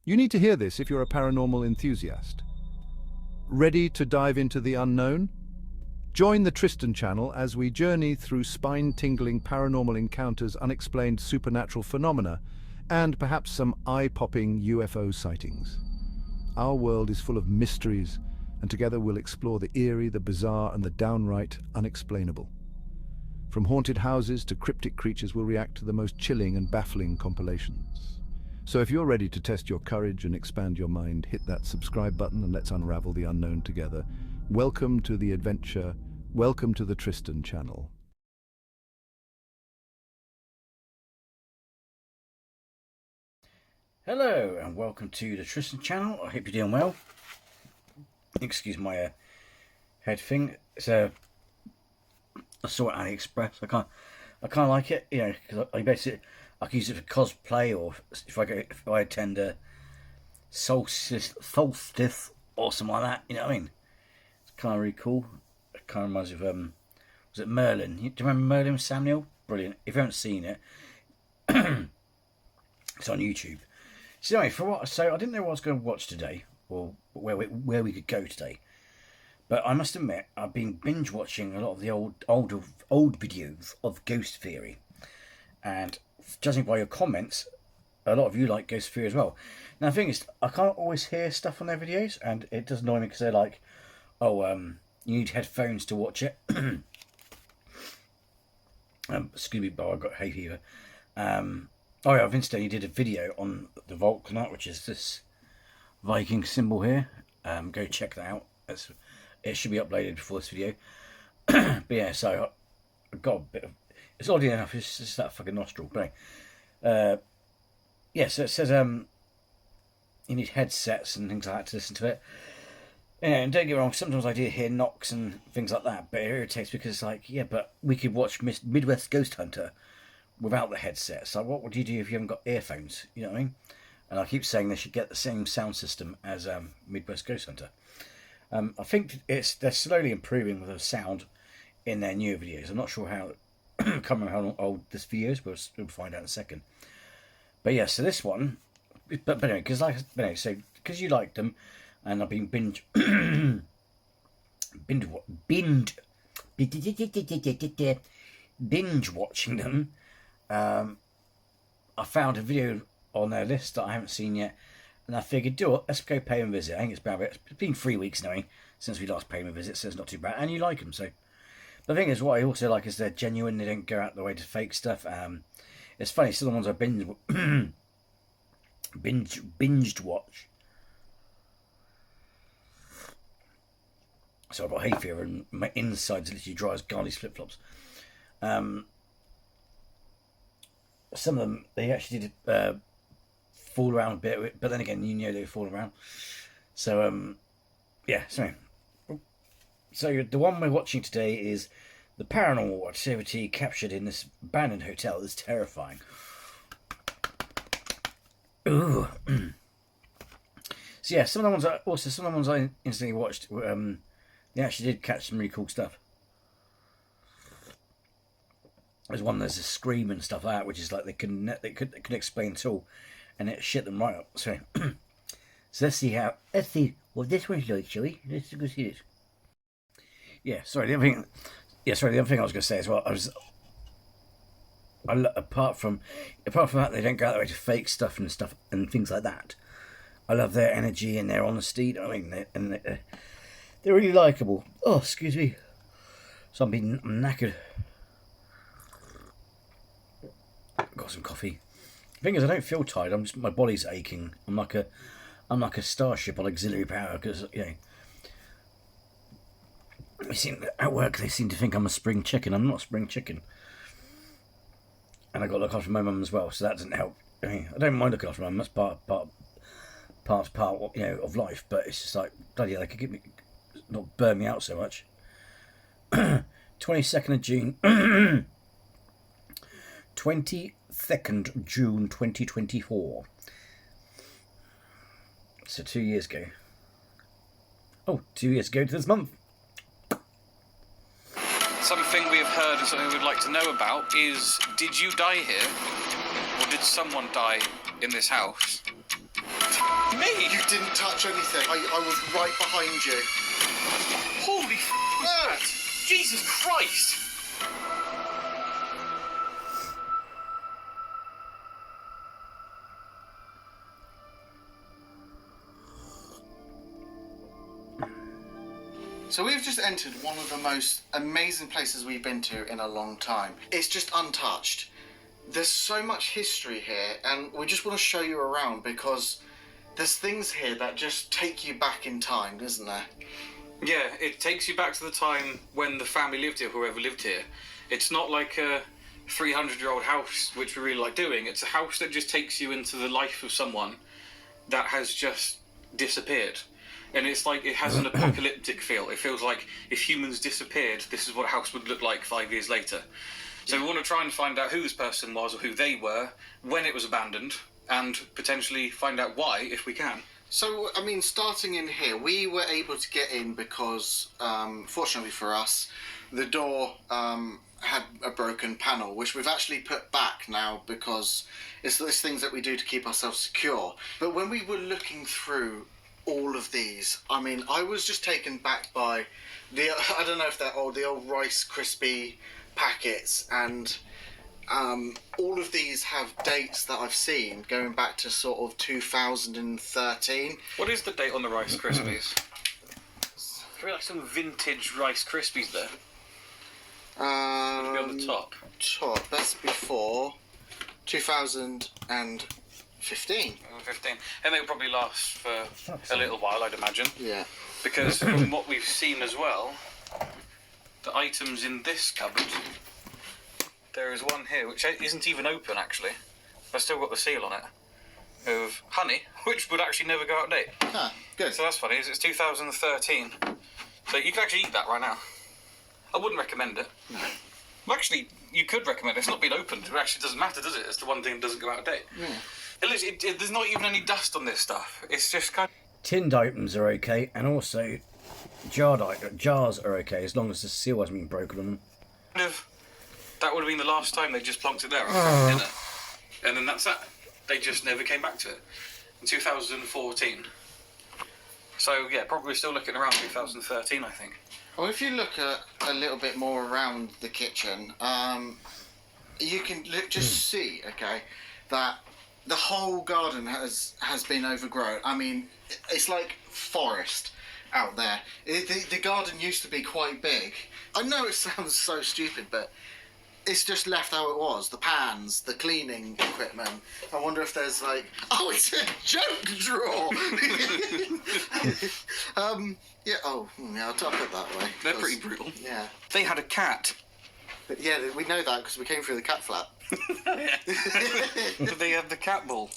You need to hear this if you're a paranormal enthusiast. Ready to dive into the unknown? Join the Tristan channel as we journey through spine-tingling paranormal encounters, unexplained supernatural phenomena, and perhaps some eye-popping UFO sightings. Our world is full of mysteries, and together we'll explore the eerie, the bizarre, and the downright unexplainable. From haunted houses to cryptic creatures, we'll react to the most chilling and baffling compilations. So if you're ready to test your courage and expand your mind, hit that subscribe button and let's unravel the unknown together. Welcome to the adventure. Welcome to the Tristan channel. Hello and welcome to the Tristan channel. I hope you're doing well. Excuse my head thing. It's I saw it on AliExpress. I kind of like it, you know, because I basically I can use it for cosplay, or if I attend a solstice or something like that. You know what I mean? It's kind of really cool. It kind of reminds me of was it Merlin? Do you remember Merlin Samuel? Brilliant. If you haven't seen it, it's on YouTube. So anyway, so I didn't know what I was going to watch today, or where we could go today. But I must admit, I've been binge watching a lot of the old videos of ghost theory, and judging by your comments, a lot of you like ghost theory as well. Now the thing is, I can't always hear stuff on their videos, and it does annoy me because they're like, "Oh, you need headphones to watch it." Excuse me, but I got hay fever. Oh yeah, Vince he did a video on the Volcanite, which is this Viking symbol here. Go check that out. It should be uploaded before this video. But yeah, so I got a bit of... It's oddly enough, it's just that fucking nostril. But anyway, yeah, so it says you need headsets and things like that to listen to it. Yeah, and don't get me wrong, sometimes I do hear knocks and things like that, but it irritates because it's like, yeah, but we could watch Midwest Ghost Hunter without the headset. So what would you do if you haven't got earphones? You know what I mean? And I keep saying they should get the same sound system as Midwest Ghost Hunter. I think they're slowly improving with the sound in their newer videos. I'm not sure how, I can't remember how old this video is, but we'll find out in a second. But yeah, so this one, but anyway, because you liked them, and I've been binge watching them. I found a video on their list that I haven't seen yet, and I figured, let's go pay them a visit. I think it's been 3 weeks now since we last paid them a visit, so it's not too bad. And you like them, so. The thing is, what I also like is they're genuine. They don't go out the way to fake stuff. It's funny, some of the ones I binged watch. So I've got hay fever and my insides literally dry as Garney's flip-flops. Some of them, they actually did fall around a bit, but then again, you know they fall around. So, yeah, so the one we're watching today is the paranormal activity captured in this abandoned hotel. It's terrifying. Ooh. So yeah, some of the ones I instantly watched, they actually did catch some really cool stuff. There's a scream and stuff like that, which is like they couldn't explain at all, and it shit them right up. So, let's see what this one's like, shall we? Let's go see this. Yeah, sorry. The other thing I was going to say as well, apart from that, they don't go out the way to fake stuff and things like that. I love their energy and their honesty. I mean, they're really likable. Oh, excuse me. So I'm knackered. Got some coffee. The thing is, I don't feel tired. My body's aching. I'm like a starship on auxiliary power because at work they seem to think I'm a spring chicken. I'm not a spring chicken, and I got to look after my mum as well, so that doesn't help. I don't mind looking after my mum. That's part of life. But it's just like bloody hell, they could get me, not burn me out so much. 22nd of June. 22nd June 2024. So 2 years ago. Oh, 2 years ago to this month. Something we have heard and something we'd like to know about is, did you die here? Or did someone die in this house? You didn't touch anything. I was right behind you. Holy f***! Jesus Christ! So we've just entered one of the most amazing places we've been to in a long time. It's just untouched. There's so much history here, and we just want to show you around because there's things here that just take you back in time, isn't there? Yeah, it takes you back to the time when the family lived here, whoever lived here. It's not like a 300-year-old house, which we really like doing. It's a house that just takes you into the life of someone that has just disappeared. And it's like, it has an apocalyptic feel. It feels like if humans disappeared, this is what a house would look like 5 years later. So we want to try and find out who this person was or who they were, when it was abandoned, and potentially find out why, if we can. So, I mean, starting in here, we were able to get in because, fortunately for us, the door had a broken panel, which we've actually put back now because it's those things that we do to keep ourselves secure. But when we were looking through all of these, I mean, I was just taken back by the, I don't know if they're old, the old Rice Krispie packets, and all of these have dates that I've seen going back to sort of 2013. What is the date on the Rice Krispies? Maybe like some vintage Rice Krispies there. Maybe on the top. That's before 2015. 15. And they will probably last for a little while, I'd imagine. Yeah. Because from what we've seen as well, the items in this cupboard, there is one here which isn't even open actually. I've still got the seal on it of honey, which would actually never go out of date. Ah, good. So that's funny. It's 2013. So you can actually eat that right now. I wouldn't recommend it. No. Well, actually, you could recommend it. It's not been opened. It actually doesn't matter, does it? It's the one thing that doesn't go out of date. Yeah. There's not even any dust on this stuff. It's just kind of... Tinned items are okay, and also jars are okay as long as the seal hasn't been broken on them. That would have been the last time they just plonked it there, didn't it? And then that's that. They just never came back to it. In 2014. So, yeah, probably still looking around 2013, I think. Well, if you look at a little bit more around the kitchen, you can just see, okay, that the whole garden has been overgrown. I mean, it's like forest out there. The garden used to be quite big. I know it sounds so stupid, but it's just left how it was. The pans, the cleaning equipment. I wonder if there's like... Oh, it's a joke drawer! Yeah, I'll put it that way. They're pretty brutal. Yeah. They had a cat. But yeah, we know that because we came through the cat flap. They had the cat ball.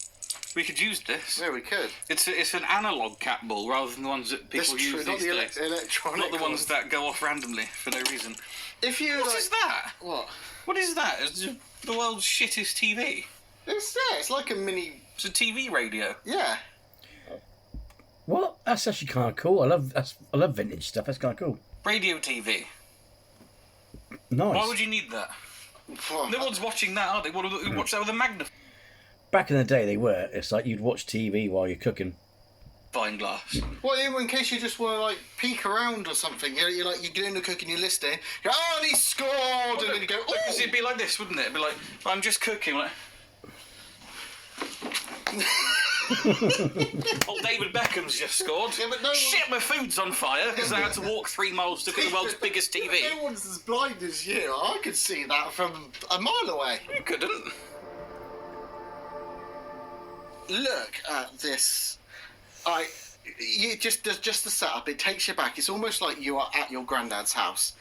We could use this. Yeah, we could. It's an analog cat ball rather than the ones that people That's use true, not these the days. electronic Not the ones ones. that go off randomly for no reason. If you What is that? What? What is that? It's the world's shittest TV. It's like a mini... It's a TV radio. Yeah. What? That's actually kind of cool. I love vintage stuff. That's kind of cool. Radio TV. Nice. Why would you need that? No one's watching that, are they? What do they watch that with a magnifying Back in the day, they were. It's like you'd watch TV while you're cooking. glass. Well, in case you just want to like peek around or something, you're doing the cooking, you're listening. You're, oh, and he scored, and then you go, oh. Because it'd be like this, wouldn't it? It'd be like, I'm just cooking. Like... Oh, David Beckham's just scored. Yeah, but no Shit, my food's on fire because I had to walk 3 miles to cook the world's biggest TV. No one's as blind as you. I could see that from a mile away. You couldn't. Look at this. Just the setup. It takes you back. It's almost like you are at your granddad's house.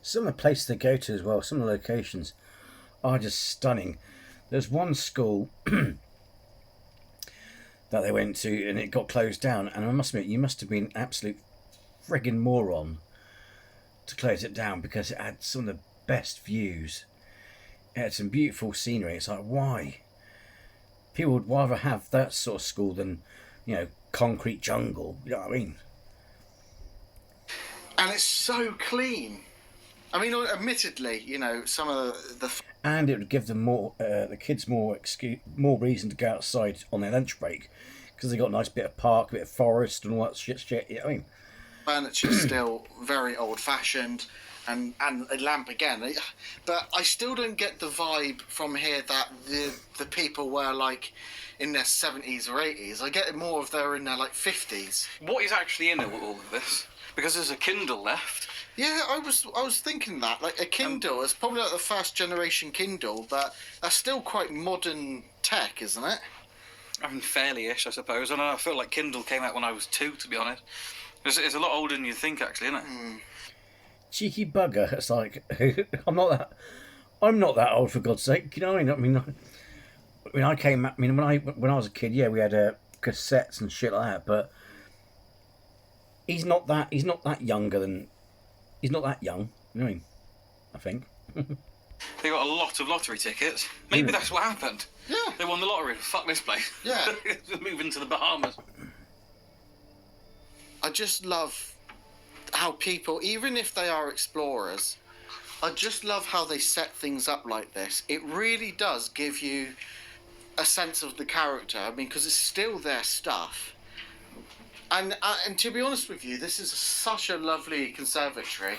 Some of the places they go to as well, some of the locations are just stunning. There's one school that they went to and it got closed down, and I must admit, you must have been an absolute friggin' moron to close it down because it had some of the best views. It had some beautiful scenery. It's like, why? People would rather have that sort of school than, concrete jungle. You know what I mean? And it's so clean. I mean, admittedly, some of the... And it would give them the kids more reason to go outside on their lunch break, because they got a nice bit of park, a bit of forest, and all that shit. Yeah, I mean, furniture's still very old-fashioned, and a lamp again. But I still don't get the vibe from here that the people were like in their 70s or 80s. I get it more if they're in their like 50s. What is actually in it with all of this? Because there's a Kindle left. Yeah, I was thinking that like a Kindle. It's probably like the first generation Kindle, but that's still quite modern tech, isn't it? I mean, fairly-ish, I suppose. I don't know, I feel like Kindle came out when I was 2, to be honest. It's a lot older than you think, actually, isn't it? cheeky bugger. It's like I'm not that old, for God's sake. You know what I mean? When I was a kid, yeah, we had cassettes and shit like that, but he's not that younger than. He's not that young. You know what I mean? I think. They got a lot of lottery tickets. Maybe that's what happened. Yeah. They won the lottery. Fuck this place. Yeah. Moving to the Bahamas. I just love how people, even if they are explorers, I just love how they set things up like this. It really does give you a sense of the character. I mean, because it's still their stuff. And to be honest with you, this is such a lovely conservatory.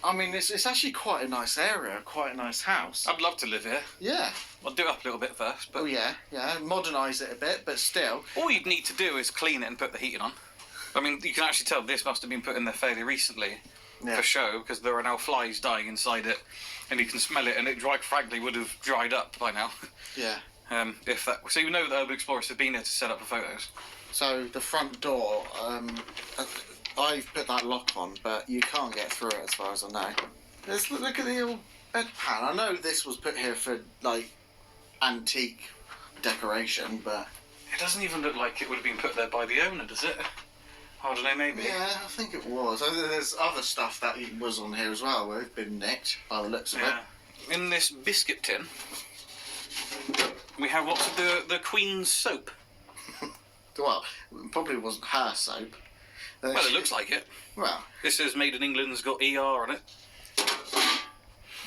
I mean, it's actually quite a nice area, quite a nice house. I'd love to live here. Yeah. I'll do it up a little bit first. But Oh, yeah. Modernise it a bit, but still. all you'd need to do is clean it and put the heating on. I mean, you can actually tell this must have been put in there fairly recently Yeah. for show, because there are now flies dying inside it, and you can smell it, and it, frankly, would have dried up by now. Yeah. So you know that urban explorers have been here to set up for photos. So the front door, I've put that lock on, but you can't get through it as far as I know. Look at the old bedpan. I know this was put here for, like, antique decoration, but... It doesn't even look like it would have been put there by the owner, does it? I don't know, maybe. Yeah, I think it was. There's other stuff that was on here as well, where it's been nicked by the looks of it. Yeah. In this biscuit tin, we have lots of the Queen's soap. Well, it probably wasn't her soap. Well, it looks like it. Well, This says Made in England's got ER on it. I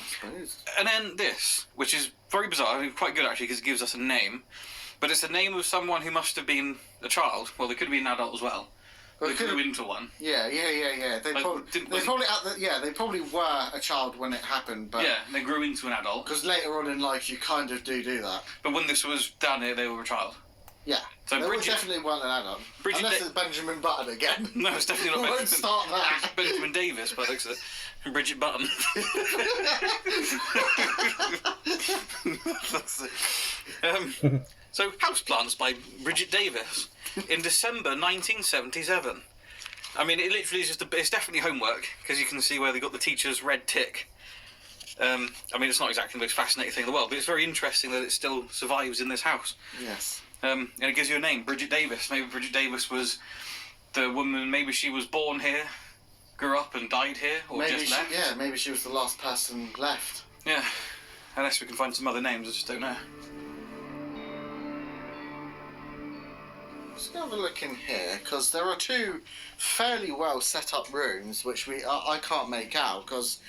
suppose. And then this, which is very bizarre, I mean, quite good actually, because it gives us a name. But it's the name of someone who must have been a child. Well, they could be an adult as well. Well, They it could grew have- into one. Yeah. They Like, probably were a child when it happened, but Yeah, and they grew into an adult. because later on in life you kind of do that. But when this was done here, they were a child. Yeah. So they Bridget- definitely weren't an adult. Bridget Unless Da- it's Benjamin Button again. No, it's definitely not We won't Benjamin. start that. It's Benjamin Davis, by the looks of it. And Bridget Button. That's it. So, Houseplants by Bridget Davis in December 1977. I mean, it literally is it's definitely homework, because you can see where they got the teacher's red tick. I mean, it's not exactly the most fascinating thing in the world, but it's very interesting that it still survives in this house. Yes. And it gives you a name, Bridget Davis. Maybe Bridget Davis was the woman, maybe she was born here, grew up and died here, or just left. Yeah, maybe she was the last person left. Yeah, unless we can find some other names, I just don't know. Let's have a look in here, because there are two fairly well set up rooms which I can't make out, because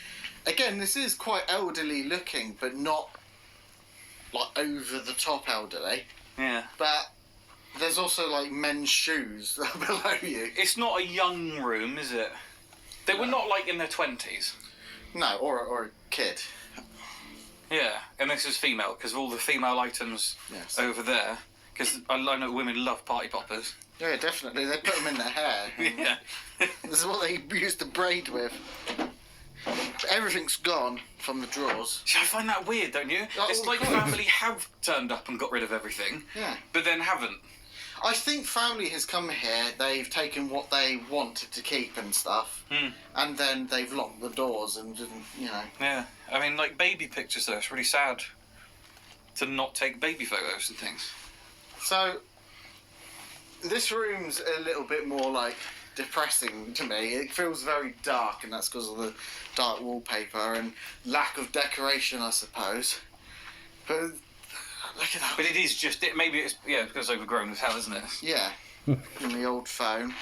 again this is quite elderly looking, but not like over the top elderly. Yeah. But there's also like men's shoes below you. It's not a young room, is it? They were not like in their 20s. No, or a kid. Yeah, and this is female, because of all the female items Yes. over there. Because I know women love party poppers. Yeah, definitely. They put them in their hair. Yeah. This is what they used to braid with. Everything's gone from the drawers. See, I find that weird, don't you? Oh, It's like of course. family have turned up and got rid of everything, Yeah. but then haven't. I think family has come here, they've taken what they wanted to keep and stuff, and then they've locked the doors and didn't, Yeah. I mean, like baby pictures though, it's really sad to not take baby photos and things. So, this room's a little bit more, like, depressing to me. It feels very dark, and that's because of the dark wallpaper and lack of decoration, I suppose. But, look at that. But it is just, maybe it's, yeah, because it's overgrown as hell, isn't it? Yeah, and the old phone.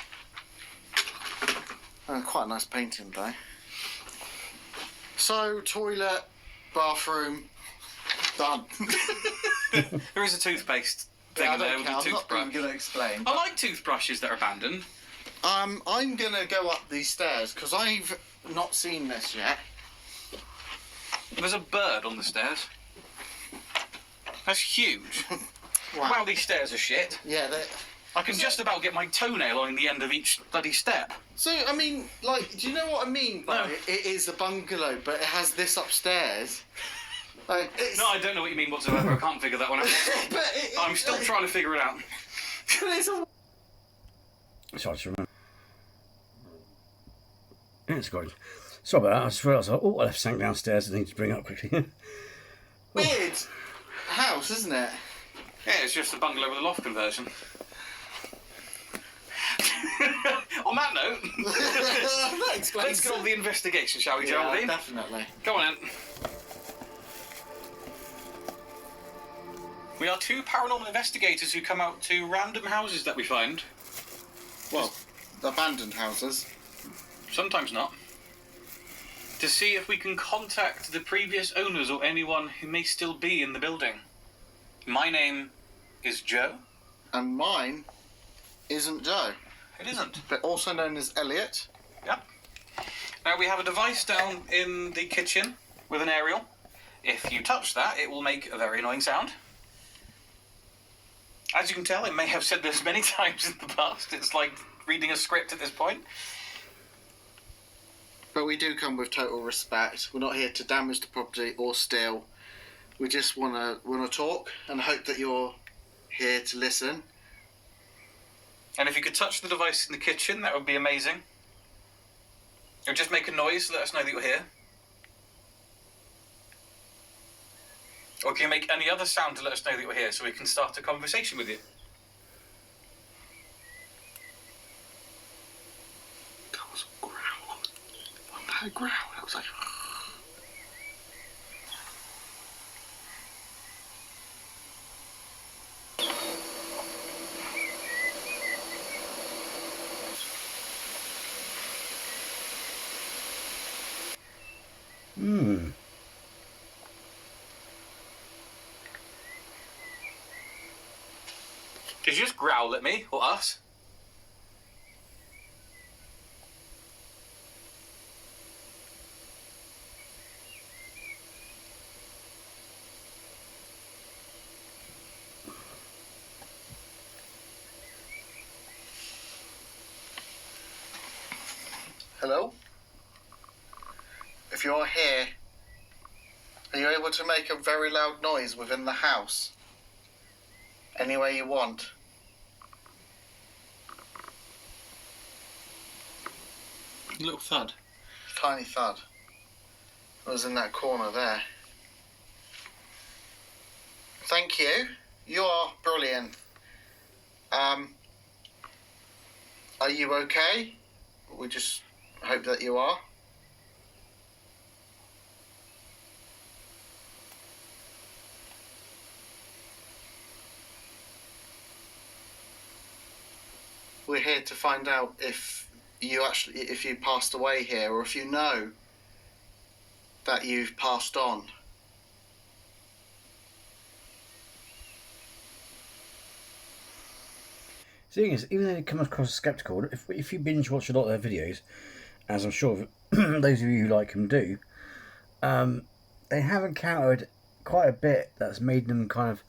Oh, quite a nice painting, though. So, toilet, bathroom, done. There is a toothpaste thing I in there don't with care. the I'm not toothbrush. even going to explain. I like toothbrushes that are abandoned. I'm going to go up these stairs because I've not seen this yet. There's a bird on the stairs. That's huge. Wow, these stairs are shit. Yeah, they. I can just about get my toenail on the end of each bloody step. So, I mean, like, do you know what I mean by No. it is a bungalow, but it has this upstairs? Like, it's... No, I don't know what you mean whatsoever. I can't figure that one out. but I'm still trying to figure it out. It's a... Sorry to remember. Yeah, it's good. Sorry about that. I just realised, I left something downstairs I need to bring up quickly. weird house, isn't it? Yeah, it's just a bungalow with a loft conversion. On that note, That explains let's get on with the investigation, shall we, Geraldine? definitely. Go on then. We are two paranormal investigators who come out to random houses that we find. Well, abandoned houses. Sometimes not. To see if we can contact the previous owners or anyone who may still be in the building. My name is Joe. And mine isn't Joe, It isn't. but also known as Elliot. Yep. Now we have a device down in the kitchen with an aerial. If you touch that, it will make a very annoying sound. As you can tell, it may have said this many times in the past. It's like reading a script at this point. But we do come with total respect. We're not here to damage the property or steal. We just want to talk and hope that you're here to listen. And if you could touch the device in the kitchen, that would be amazing. Or just make a noise to let us know that you're here. Or can you make any other sound to let us know that you're here so we can start a conversation with you? That was a growl. Wasn't that a growl? That was like... Did you just growl at me or us? Hello? If you're here, are you able to make a very loud noise within the house? Any way you want. A little thud. Tiny thud. It was in that corner there. Thank you. You are brilliant. Are you okay? We just hope that you are. We're here to find out if you passed away here, or if you know that you've passed on. The thing is, even though they come across sceptical, if you binge watch a lot of their videos, as I'm sure those of you who like them do, they have encountered quite a bit that's made them kind of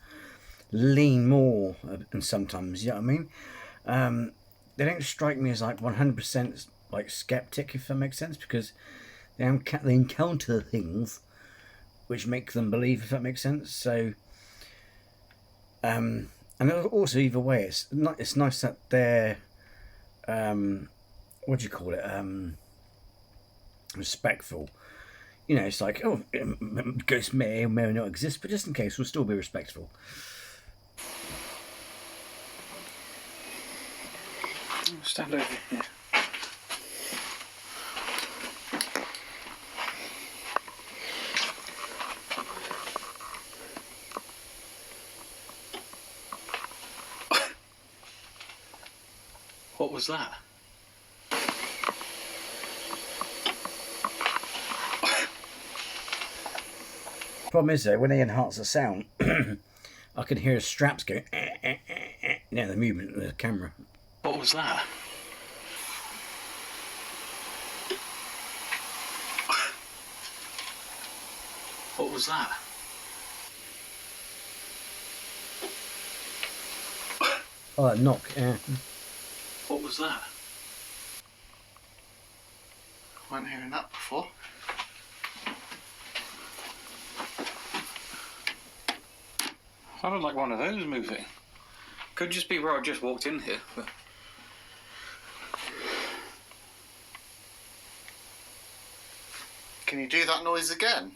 lean more, and sometimes, you know what I mean? They don't strike me as like 100% like skeptic, if that makes sense, because they encounter things which make them believe, if that makes sense. So, and also either way, it's nice that they're what do you call it? Respectful. You know, it's like, oh, ghosts may or may not exist, but just in case, we'll still be respectful. Stand over here. What was that? Problem is though, when they enhance the sound, I can hear straps go Yeah, the movement of the camera. What was that? What was that? Oh, that knock, yeah. What was that? I wasn't hearing that before. Sounded like one of those moving. Could just be where I just walked in here. But... Can you do that noise again?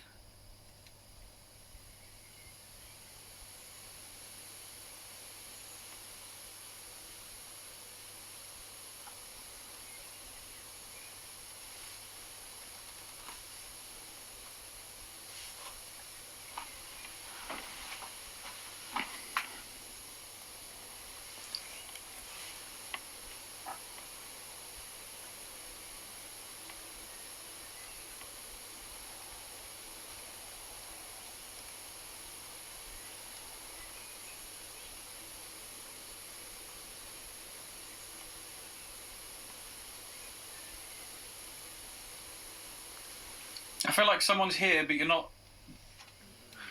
I feel like someone's here, but you're not.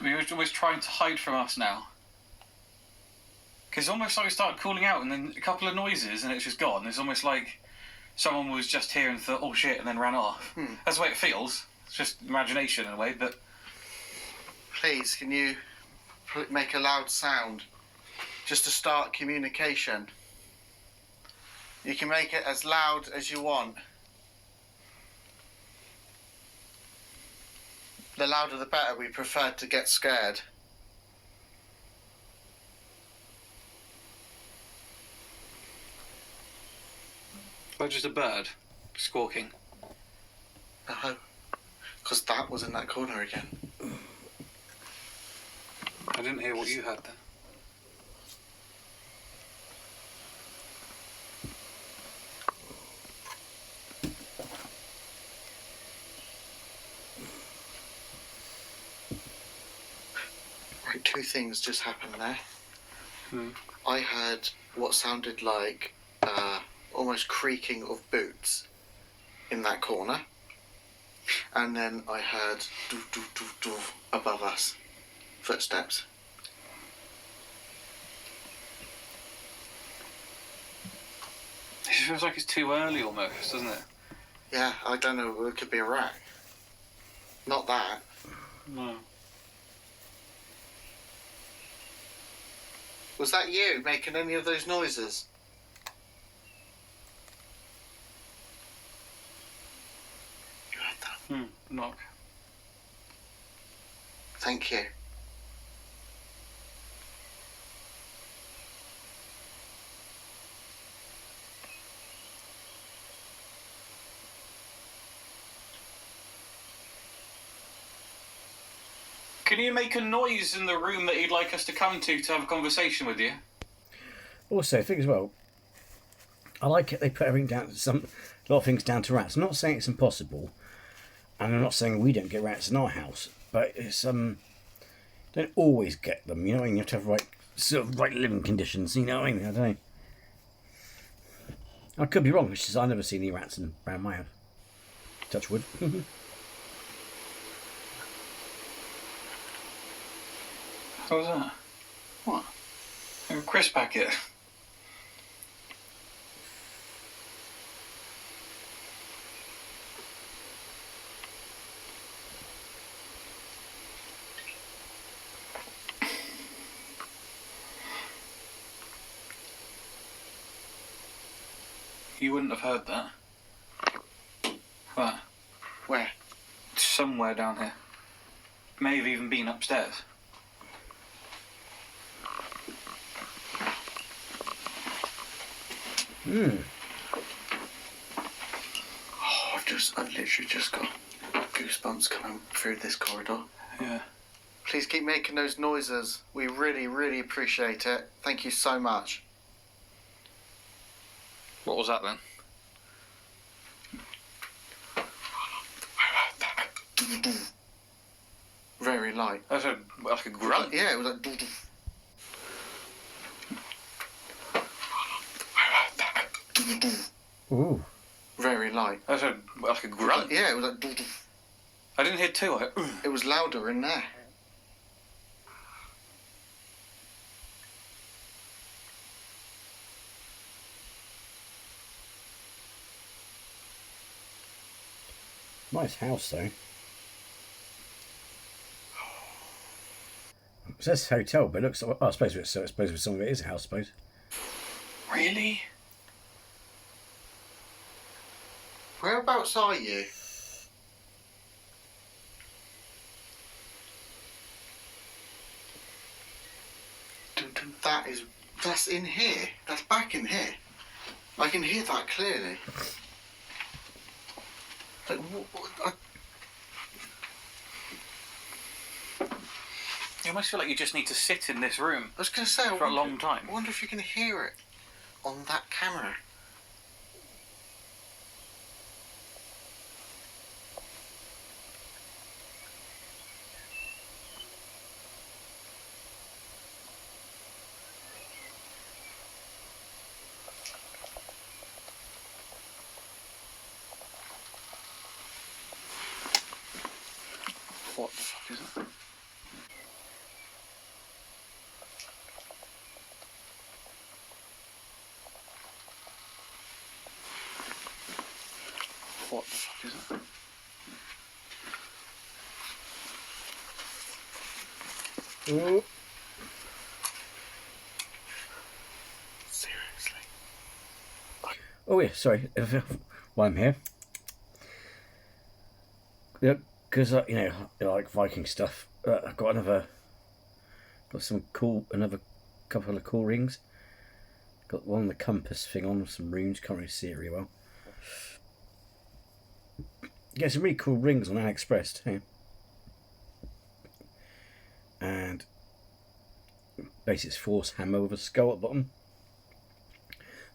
You're always trying to hide from us now. Because almost like we started calling out, and then a couple of noises, and it's just gone. It's almost like someone was just here and thought, "Oh shit," and then ran off. That's the way it feels. It's just imagination in a way, but. Please, can you make a loud sound? Just to start communication. You can make it as loud as you want. The louder the better. We prefer to get scared. Or just a bird squawking. No, because that was in that corner again. I didn't hear what you had then. Right, two things just happened there. I heard what sounded like almost creaking of boots in that corner. And then I heard doof, doof, doof, doof above us. Footsteps. It feels like it's too early almost, doesn't it? Yeah, I don't know. It could be a rat. Not that. No. Was that you making any of those noises? You heard that? Knock. Thank you. Can you make a noise in the room that you'd like us to come to have a conversation with you? Also, I think as well, I like it they put everything down to a lot of things down to rats. I'm not saying it's impossible, and I'm not saying we don't get rats in our house, but it's don't always get them. You know what I mean? You have to have right living conditions. You know what I mean? I don't know. I could be wrong. It's just I've never seen any rats around my house. Touch wood. What was that? What? A crisp packet. You wouldn't have heard that. What? Where? Somewhere down here. May have even been upstairs. Oh, I've literally just got goosebumps coming through this corridor. Yeah. Please keep making those noises. We really, really appreciate it. Thank you so much. What was that then? Very light. That's like a grunt. Yeah, it was like. Ooh. very light. That's like a grunt. Yeah, it was like. I didn't hear two. It was louder in there. Nice house, though. It says hotel, but it looks like... Oh, I suppose some of it is a house, I suppose. Really? Whereabouts are you? That's in here. That's back in here. I can hear that clearly. Like, You almost feel like you just need to sit in this room I was going to say, for a long time. I wonder if you can hear it on that camera. What the fuck is it? What the fuck is it? Ooh. Seriously. Oh, yeah, sorry. While I'm here. Yeah, because, you know, I like Viking stuff. I've got another couple of cool rings. Got one the compass thing on with some runes. Can't really see it really well. Yeah, some really cool rings on AliExpress too. And Basics Force hammer with a skull at the bottom.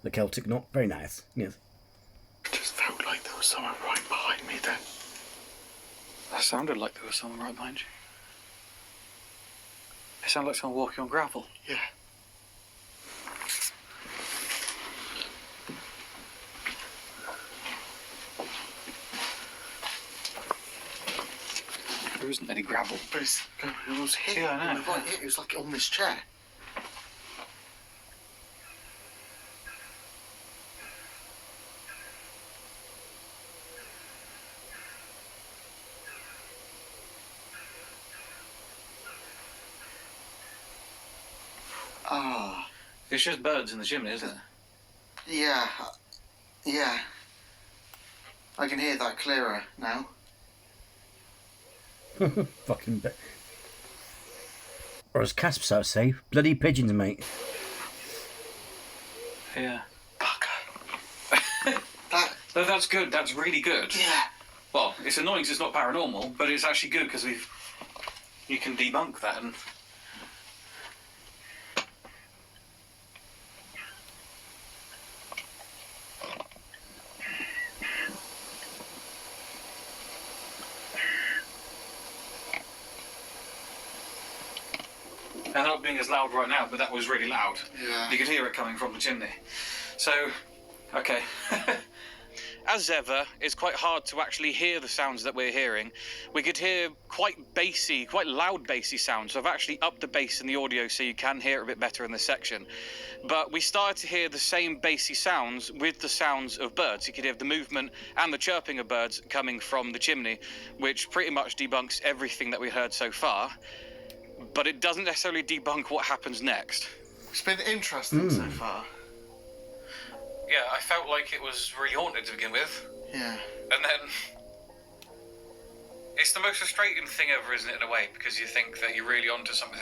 The Celtic knot, very nice. Yes. It just felt like there was someone right behind me then. That sounded like there was someone right behind you. It sounded like someone walking on gravel. Yeah. There isn't any gravel. But it was here. Yeah, I know. Right here. It was like on this chair. Ah. It's just birds in the chimney, isn't it? Yeah. Yeah. I can hear that clearer now. Fucking or as Casps would say, bloody pigeons, mate. Yeah. Bugger. That's good. That's really good. Yeah. Well, it's annoying because it's not paranormal, but it's actually good because you can debunk that and. They're not being as loud right now, but that was really loud. Yeah. You could hear it coming from the chimney. So, okay. As ever, it's quite hard to actually hear the sounds that we're hearing. We could hear quite loud bassy sounds, so I've actually upped the bass in the audio so you can hear it a bit better in this section. But we started to hear the same bassy sounds with the sounds of birds. You could hear the movement and the chirping of birds coming from the chimney, which pretty much debunks everything that we heard so far. But it doesn't necessarily debunk what happens next. It's been interesting so far. Yeah, I felt like it was really haunted to begin with. Yeah. And then... It's the most frustrating thing ever, isn't it, in a way? Because you think that you're really onto something.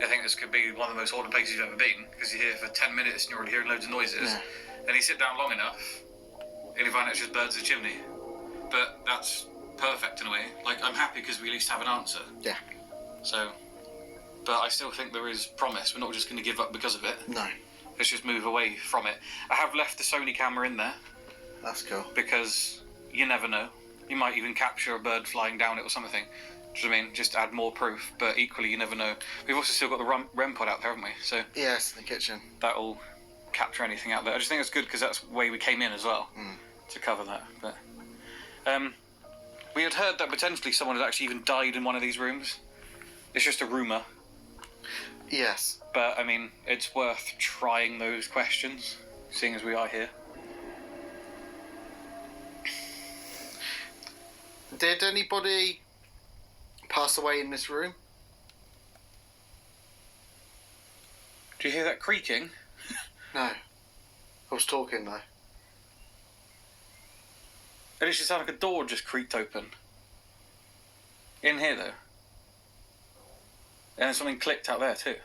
I think this could be one of the most haunted places you've ever been. Because you're here for 10 minutes and you're already hearing loads of noises. Yeah. Then you sit down long enough, and you find out it's just birds in the chimney. But that's perfect in a way. Like, I'm happy because we at least have an answer. Yeah. So... But I still think there is promise. We're not just going to give up because of it. No. Let's just move away from it. I have left the Sony camera in there. That's cool. Because you never know. You might even capture a bird flying down it or something. Do you know what I mean? Just add more proof. But equally, you never know. We've also still got the REM pod out there, haven't we? So Yes, in the kitchen. that'll capture anything out there. I just think it's good because that's the way we came in as well, to cover that. But we had heard that potentially someone had actually even died in one of these rooms. It's just a rumour. Yes. But, I mean, it's worth trying those questions, seeing as we are here. Did anybody pass away in this room? Do you hear that creaking? No. I was talking though. It literally sounded like a door just creaked open. In here, though. And then something clicked out there, too.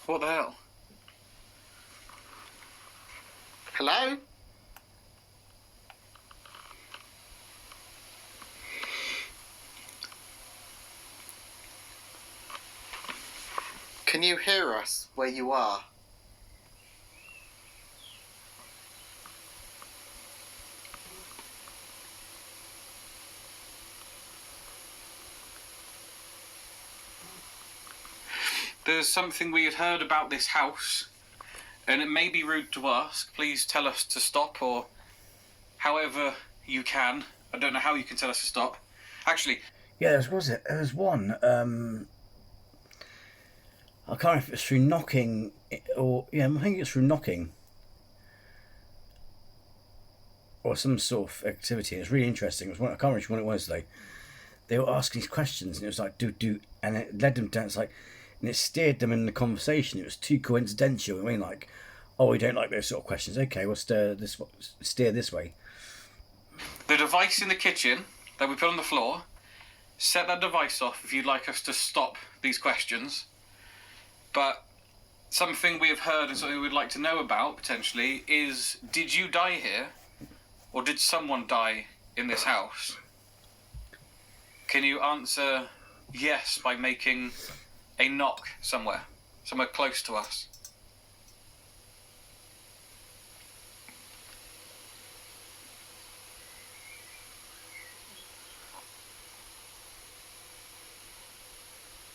What the hell? Hello? Can you hear us where you are? There's something we had heard about this house, and it may be rude to ask. Please tell us to stop, or however you can. I don't know how you can tell us to stop. Actually... Yeah, there was one. I can't remember if it was through knocking, or... Yeah, I think it was through knocking. Or some sort of activity. It was really interesting. I can't remember what it was, though. They were asking these questions, and it was like, do, and it led them down, it's like... And it steered them in the conversation. It was too coincidental. I mean, like, oh, we don't like those sort of questions. Okay, we'll steer this way. The device in the kitchen that we put on the floor, set that device off if you'd like us to stop these questions. But something we have heard and something we'd like to know about, potentially, is did you die here? Or did someone die in this house? Can you answer yes by making a knock somewhere close to us?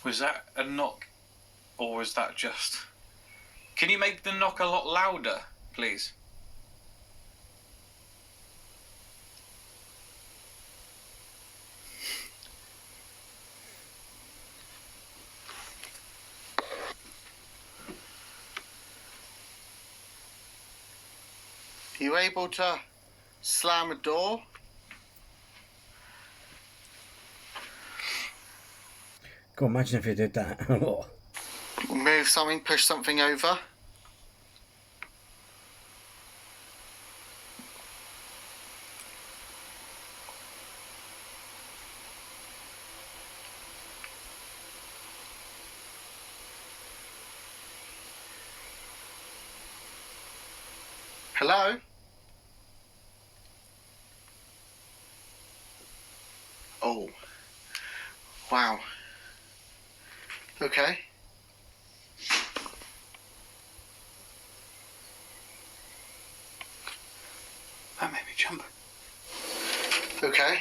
Was that a knock, or was that just... Can you make the knock a lot louder, please? Are you able to slam a door? God, imagine if you did that. Move something, push something over? Hello? Oh. Wow. Okay. That made me jump. Okay.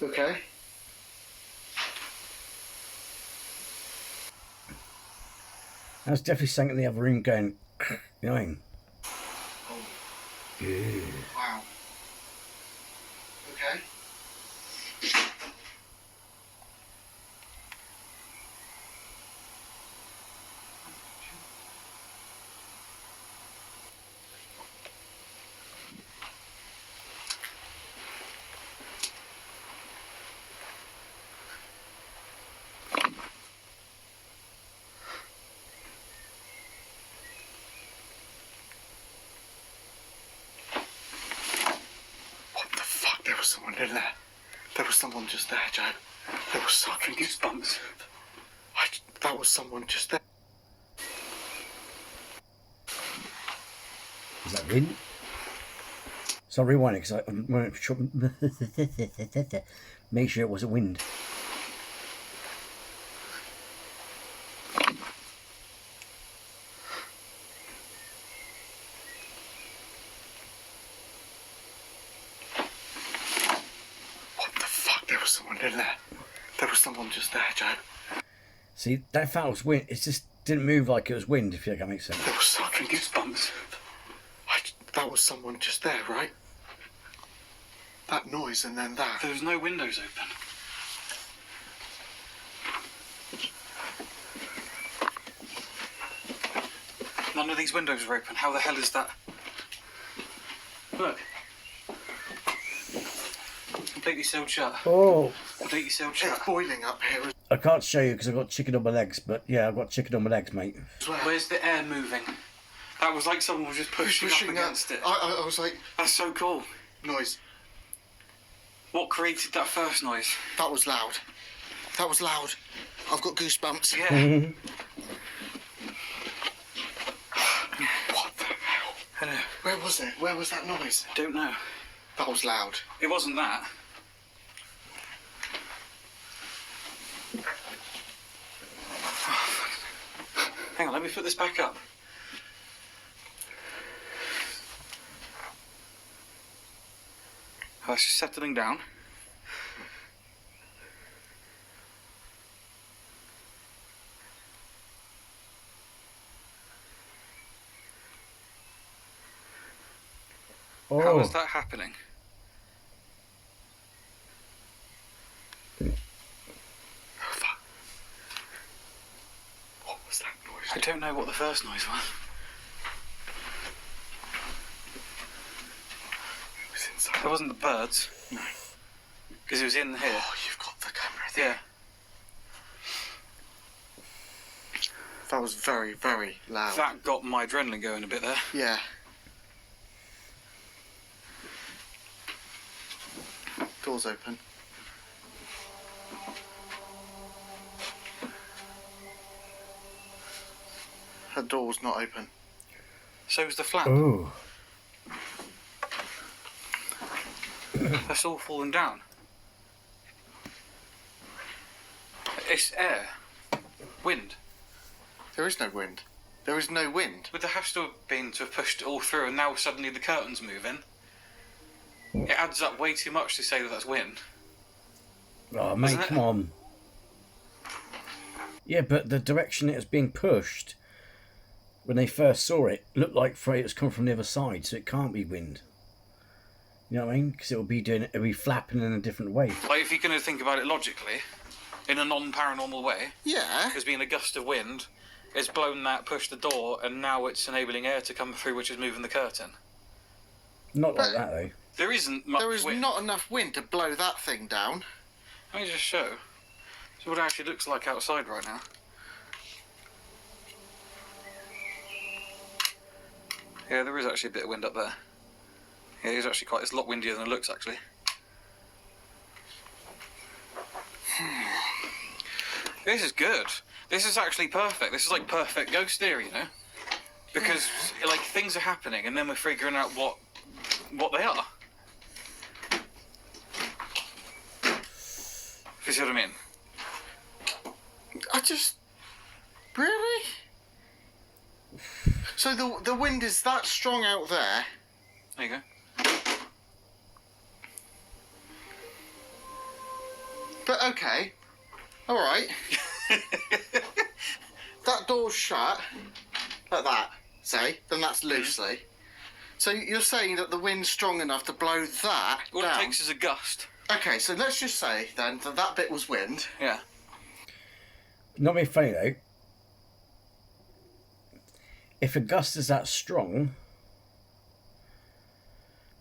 Okay. I was definitely sitting in the other room going, you know what I mean? Yeah. Wow. Okay. There was someone in there. There was someone just there, Joe. There was something. Goosebumps. That was someone just there. Is that wind? So I'll rewind it because I make sure it wasn't wind. What the fuck? someone in there. There was someone just there, Joe. See, that felt was wind. It just didn't move like it was wind, if you think that makes sense. There was fucking goosebumps. That was someone just there, right? That noise and then that. There was no windows open. None of these windows are open. How the hell is that? Look. Completely sealed shut. Oh. Completely sealed shut. It's boiling up here. I can't show you because I've got chicken on my legs, but yeah, I've got chicken on my legs, mate. Where's the air moving? That was like someone was just pushing up against it. I was like... That's so cool. Noise. What created that first noise? That was loud. That was loud. I've got goosebumps. Yeah. What the hell? I know. Where was it? Where was that noise? I don't know. That was loud. It wasn't that. Hang on, let me put this back up. That's just settling down. Oh. How is that happening? What was that noise? I don't know what the first noise was. It was inside. It wasn't the birds. No. Because it was in here. Oh, you've got the camera there. Yeah. That was very, very loud. That got my adrenaline going a bit there. Yeah. Doors open. Her door's not open. So's the flap. Oh. That's all falling down. It's air. Wind. There is no wind. There is no wind. But there has to have been to have pushed it all through and now suddenly the curtains moving. It adds up way too much to say that that's wind. Oh, mate, Isn't it? come on. Yeah, but the direction it was being pushed, when they first saw it, looked like it was coming from the other side, so it can't be wind. You know what I mean? Because it'll be flapping in a different way. Like, if you're going to think about it logically, in a non-paranormal way, Yeah. there's been a gust of wind, it's blown that, pushed the door, and now it's enabling air to come through, which is moving the curtain. Not like But- that, though. There isn't much There is wind. not enough wind to blow that thing down. Let me just show. So what it actually looks like outside right now. Yeah, there is actually a bit of wind up there. Yeah, it's actually it's a lot windier than it looks, actually. This is good. This is actually perfect. This is like perfect ghost theory, you know? Because, like, things are happening and then we're figuring out what they are. If you see what I mean? I just... Really? So the wind is that strong out there. There you go. But okay. Alright. That door's shut. Like that, say. Then that's loosely. So you're saying that the wind's strong enough to blow that All down? it takes is a gust. Okay, so let's just say then that that bit was wind. Yeah. Not being funny, though. If a gust is that strong,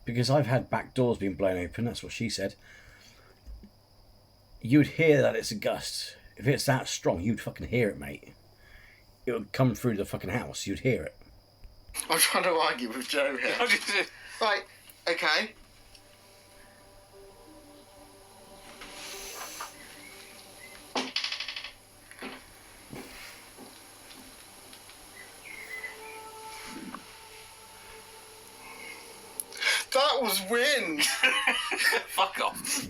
because I've had back doors being blown open, that's what she said, you'd hear that it's a gust. If it's that strong, you'd fucking hear it, mate. It would come through the fucking house, you'd hear it. I'm trying to argue with Joe here. Right, okay. That was wind. Fuck off.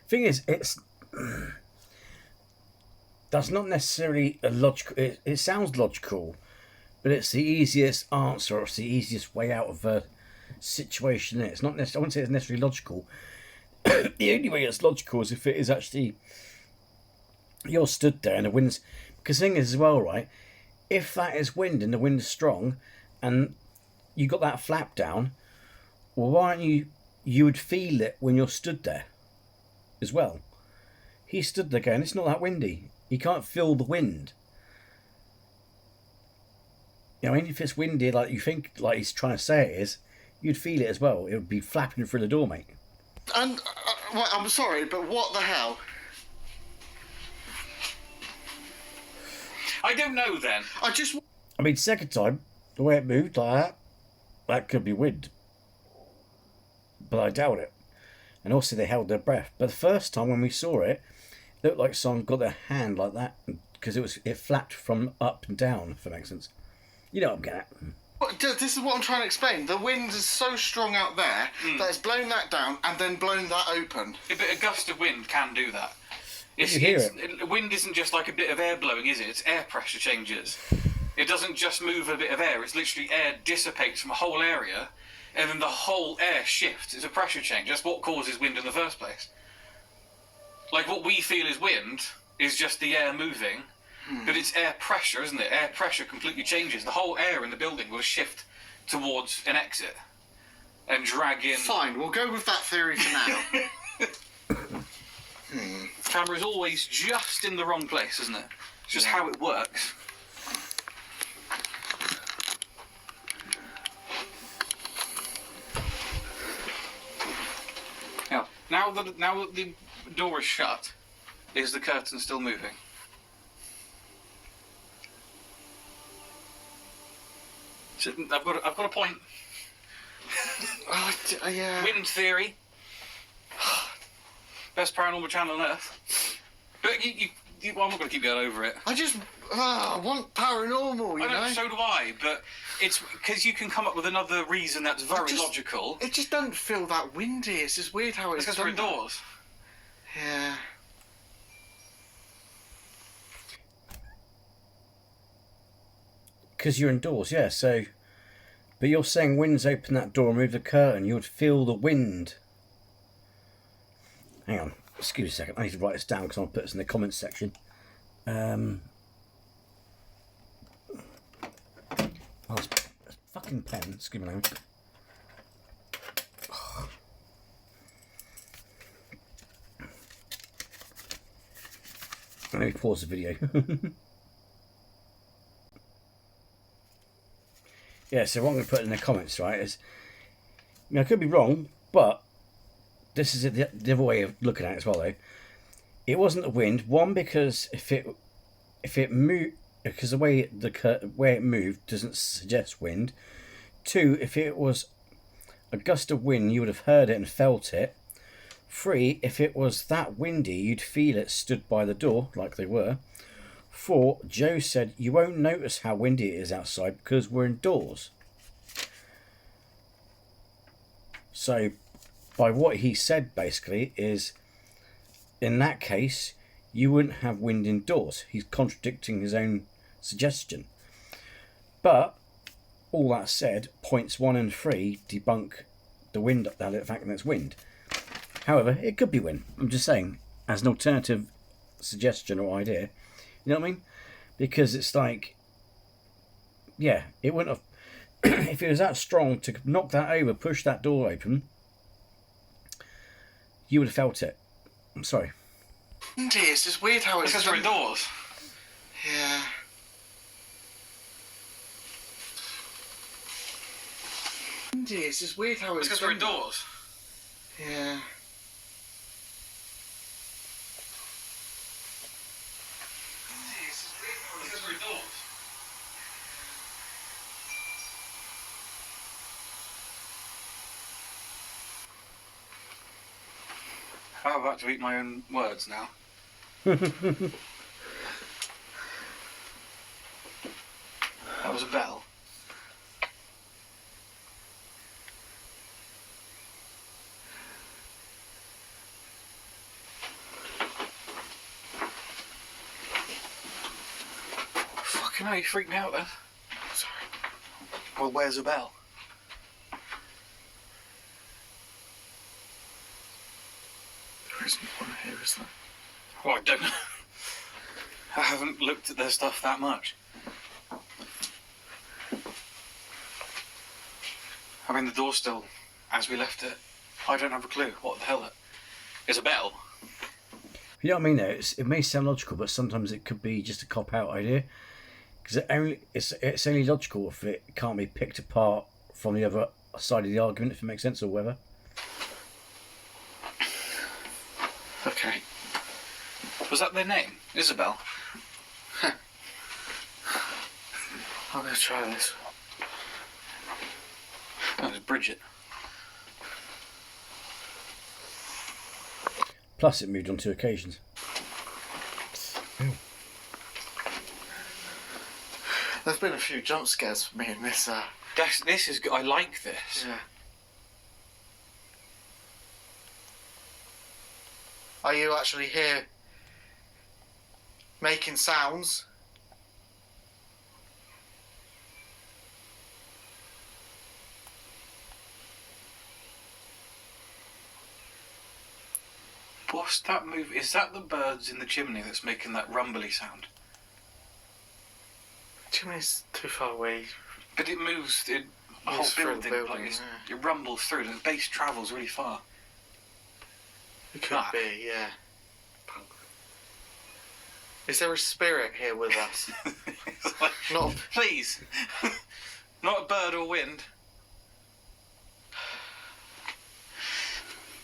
Thing is, that's not necessarily a logical. It sounds logical, but it's the easiest answer. Or it's the easiest way out of a situation. It's not necessarily. I wouldn't say it's necessarily logical. The only way it's logical is if it is actually you're stood there and the wind's. Because the thing is as well, right? If that is wind and the wind is strong, and you got that flap down, well, why aren't you? You would feel it when you're stood there, as well. He stood there going, "It's not that windy." He can't feel the wind. You know, I mean, if it's windy, like you think, like he's trying to say it is, you'd feel it as well. It would be flapping through the door, mate. And well, I'm sorry, but what the hell? I don't know then. I mean, second time, the way it moved like that could be wind. But I doubt it. And also they held their breath. But the first time when we saw it, it looked like someone got their hand like that because it flapped from up and down, if that makes sense. You know what I'm getting at. This is what I'm trying to explain. The wind is so strong out there that it's blown that down and then blown that open. Yeah, but a gust of wind can do that. Wind isn't just like a bit of air blowing, is it? It's air pressure changes. It doesn't just move a bit of air. It's literally air dissipates from a whole area, and then the whole air shifts. It's a pressure change. That's what causes wind in the first place. Like what we feel is wind is just the air moving, but it's air pressure, isn't it? Air pressure completely changes. The whole air in the building will shift towards an exit and drag in. Fine, we'll go with that theory for now. Camera is always just in the wrong place, isn't it? It's just how it works. Now that the door is shut, is the curtain still moving? So I've got a point. Yeah. Wind theory. Best paranormal channel on earth. But well, I'm not going to keep going over it. I want paranormal, you know? So do I, but it's because you can come up with another reason that's very logical. It just doesn't feel that windy. It's just weird how it's because we're indoors. Yeah. Because you're indoors, yeah, so... But you're saying winds open that door and move the curtain, you would feel the wind. Hang on, excuse me a second, I need to write this down because I'll put this in the comments section. Oh, it's a fucking pen, excuse me a moment. Let me pause the video. Yeah, so what I'm going to put in the comments, right, is... I could be wrong, but this is the other way of looking at it as well, though. It wasn't the wind. One, because if it moved... Because the way it moved doesn't suggest wind. Two, if it was a gust of wind, you would have heard it and felt it. Three, if it was that windy, you'd feel it stood by the door, like they were. Four, Joe said, you won't notice how windy it is outside because we're indoors. So, by what he said, basically, is, in that case, you wouldn't have wind indoors. He's contradicting his own suggestion. But, all that said, points 1 and 3 debunk the wind, the fact that it's wind. However, it could be wind. I'm just saying, as an alternative suggestion or idea. You know what I mean? Because it's like, yeah, it wouldn't have... if it was that strong to knock that over, push that door open, you would have felt it. I'm sorry. It's just weird how it's... Because we're indoors. Yeah. It's just weird how it's... Because we're indoors. Yeah. Because we're indoors. I'm about to eat my own words now. That was a bell. Fucking hell, you freaked me out then. Sorry. Well, where's the bell? isn't it? Well, I don't know. I haven't looked at their stuff that much. I mean, the door's still as we left it. I don't have a clue. What the hell? Is a bell? You know what I mean? Though it may sound logical, but sometimes it could be just a cop-out idea. Because it's only logical if it can't be picked apart from the other side of the argument, if it makes sense, or whatever. Okay. Was that their name? Isabel? I'm going to try this. That was Bridget. Plus, it moved on 2 occasions. There's been a few jump scares for me in this. This is good. I like this. Yeah. Are you actually here making sounds? What's that move? Is that the birds in the chimney that's making that rumbly sound? Chimney's too far away. But it moves. A whole Moves through the building. building, It rumbles through. The bass travels really far. It could be, yeah. Is there a spirit here with us? It's like, Not. please, not a bird or wind.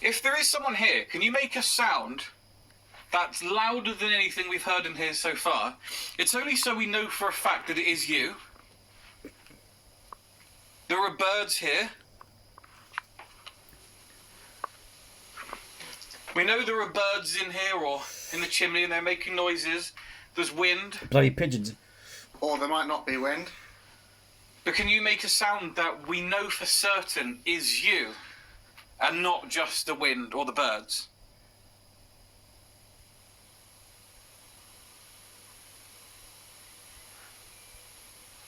If there is someone here, can you make a sound that's louder than anything we've heard in here so far? It's only so we know for a fact that it is you. There are birds here. We know there are birds in here or in the chimney and they're making noises. There's wind. Bloody pigeons. Or there might not be wind. But can you make a sound that we know for certain is you and not just the wind or the birds?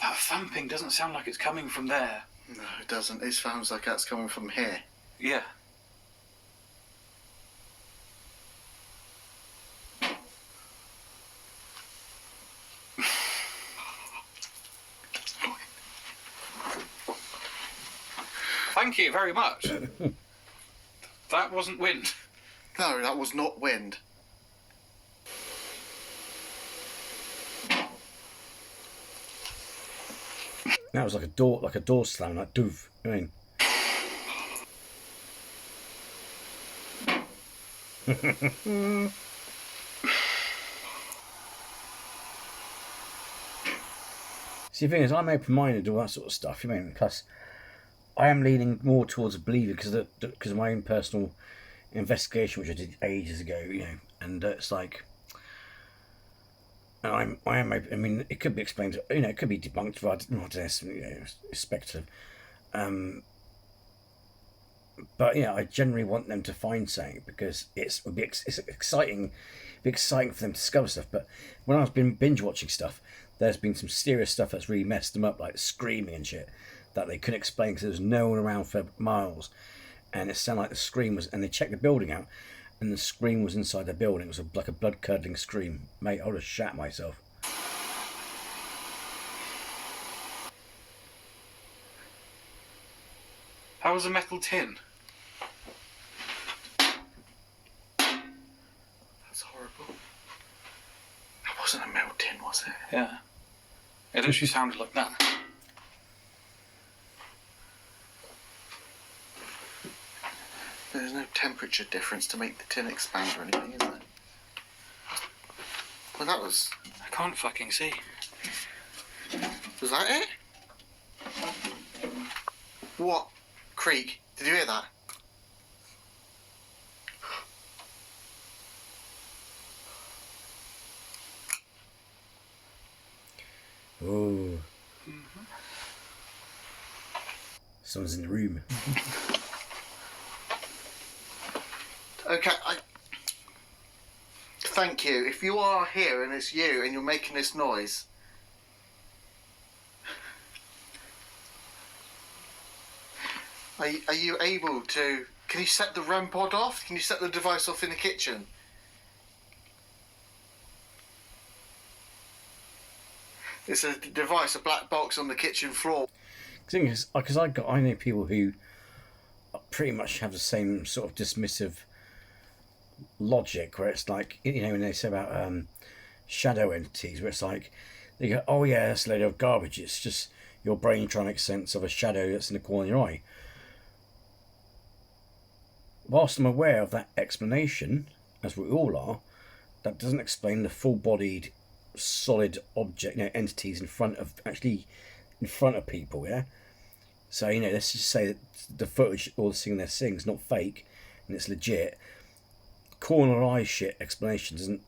That thumping doesn't sound like it's coming from there. No, it doesn't. It sounds like that's coming from here. Yeah. Thank you very much. That wasn't wind. No, that was not wind. That was like a door slam, like doof. I mean. See, the thing is, I'm open-minded to all that sort of stuff. You mean, plus, I am leaning more towards believing because of my own personal investigation, which I did ages ago. You know, and it's like. I mean, it could be explained. You know, it could be debunked. But I don't know, you know, it's speculative. But you know, I generally want them to find something because it's exciting. It'd be exciting for them to discover stuff. But when I've been binge watching stuff, there's been some serious stuff that's really messed them up, like screaming and shit that they couldn't explain because there was no one around for miles, and it sounded like the scream was. And they checked the building out. And the scream was inside the building. It was like a blood-curdling scream. Mate, I would have shat myself. How was a metal tin? That's horrible. That wasn't a metal tin, was it? Yeah. It actually sounded like that. There's no temperature difference to make the tin expand or anything, is there? Well, that was... I can't fucking see. Was that it? What? Creak. Did you hear that? Oh. Someone's in the room. Okay, thank you. If you are here and it's you and you're making this noise, are you able to... Can you set the REM pod off? Can you set the device off in the kitchen? It's a device, a black box on the kitchen floor. Because I know people who pretty much have the same sort of dismissive logic, where it's like, you know, when they say about shadow entities, where it's like they go, oh yeah, that's a load of garbage. It's just your brain trying to make sense of a shadow that's in the corner of your eye. Whilst I'm aware of that explanation, as we all are, that doesn't explain the full-bodied, solid object, you know, entities in front of people. Yeah. So, you know, let's just say that the footage, all the thing they're seeing is not fake and it's legit. Corner eye shit explanation doesn't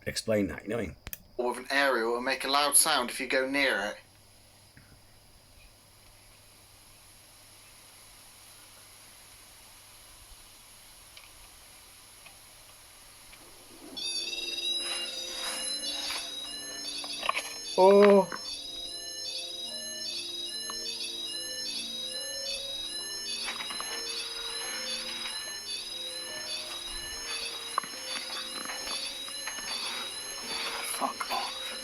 explain that, you know what I mean? With an aerial, it'll make a loud sound if you go near it. Oh. Fuck off.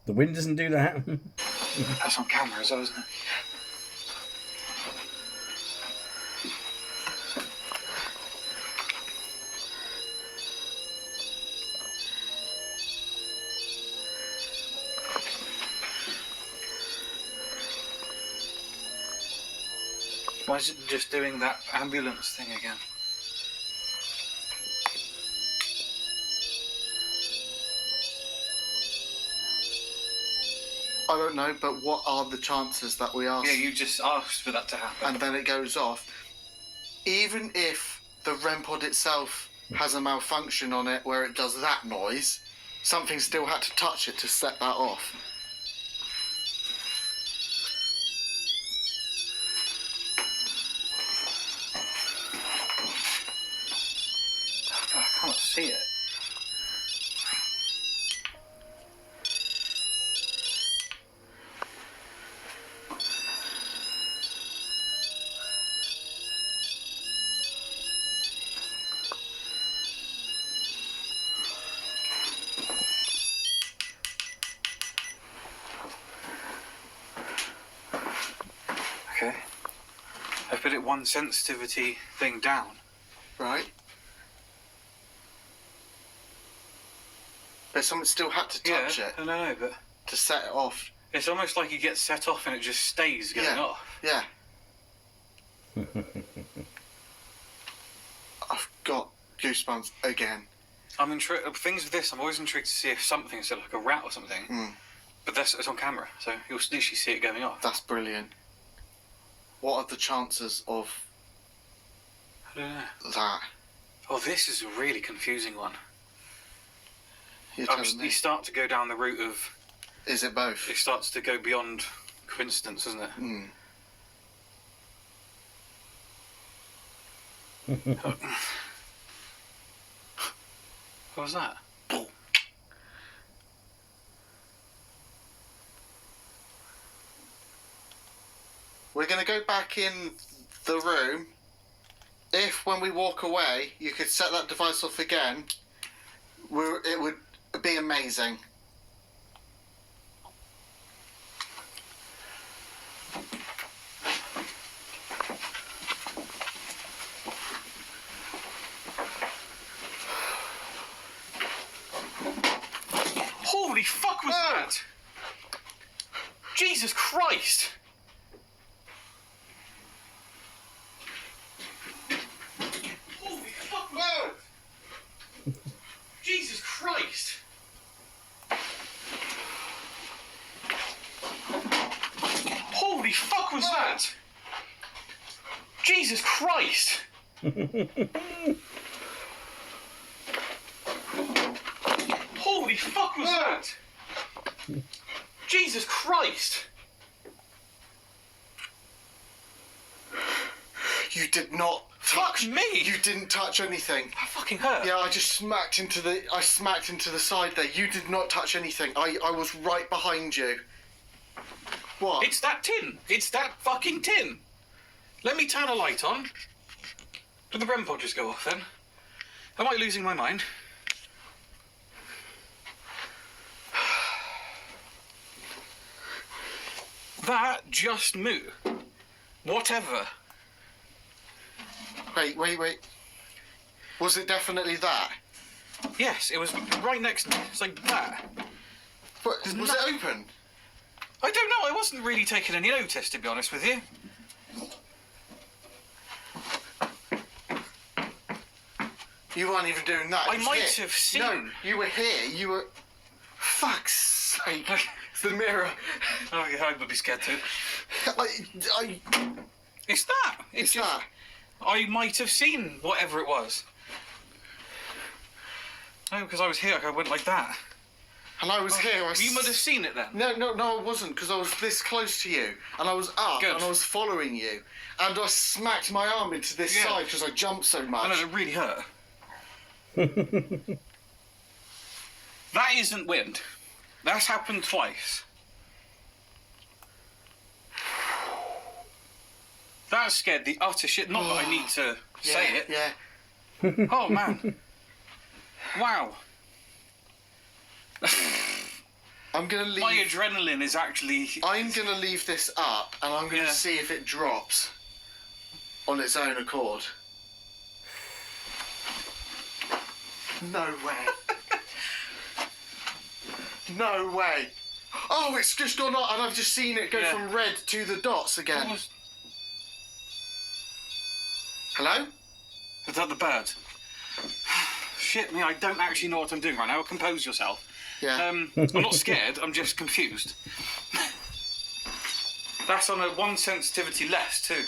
The wind doesn't do that. That's on camera as well, isn't it? Why is it just doing that ambulance thing again? I don't know, but what are the chances that we ask? Yeah, you just asked for that to happen. And then it goes off. Even if the REM pod itself has a malfunction on it where it does that noise, something still had to touch it to set that off. I can't see it. Okay. I put it one sensitivity thing down. Right? But something still had to touch it No, but to set it off. it's almost like it gets set off and it just stays going off. Yeah. I've got goosebumps again. I'm intrigued. Things with this, I'm always intrigued to see if something is like a rat or something. But it's on camera, so you'll literally see it going off. That's brilliant. What are the chances of I don't know. that? Oh, this is a really confusing one. You're telling me. You start to go down the route of. Is it both? It starts to go beyond coincidence, doesn't it? What was that? We're going to go back in the room. If, when we walk away, you could set that device off again, it would be amazing. Holy fuck was that? Jesus Christ! Holy fuck was that? Jesus Christ! Holy fuck was that? Jesus Christ! Holy fuck was that? Jesus Christ! You did not Fuck touch me! You didn't touch anything. That fucking hurt. Yeah, I smacked into the side there. You did not touch anything. I was right behind you. What? It's that tin. It's that fucking tin. Let me turn a light on. Did the REM pod just go off then? Am I losing my mind? That just moo. Whatever. Wait. Was it definitely that? Yes, it was right next to me. It's like that. But, was it open? I don't know. I wasn't really taking any notice, to be honest with you. You weren't even doing that. I It was might here. have seen. No, you were here. You were. Fuck's sake! It's the mirror. Oh, yeah, I would be scared too. It's that. It's that. I might have seen whatever it was. No, because I was here. I went like that. And I was here. You must have seen it then. No, I wasn't, because I was this close to you, and I was up, Good. and I was following you, and I smacked my arm into this Yeah. side because I jumped so much. I know, it really hurt. That isn't wind. That's happened twice. That scared the utter shit. Not that I need to say it. Yeah. Oh, man. Wow. I'm gonna leave. My adrenaline is actually... I'm gonna leave this up, and I'm gonna Yeah. see if it drops on its own accord. No way. No way. Oh, it's just gone on, and I've just seen it go Yeah. from red to the dots again. Was Hello? that the bird? Shit me, I don't actually know what I'm doing right now. Compose yourself. Yeah. I'm not scared, I'm just confused. That's on a 1 sensitivity less, too.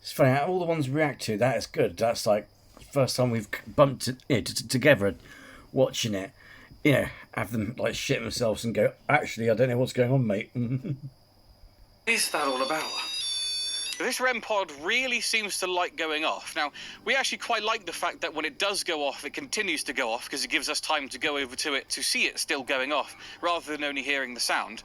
It's funny how all the ones react to that is good. That's like the first time we've bumped together watching it. You know, have them like shit themselves and go, actually, I don't know what's going on, mate. What is that all about? This REM pod really seems to like going off. Now, we actually quite like the fact that when it does go off, it continues to go off because it gives us time to go over to it to see it still going off, rather than only hearing the sound.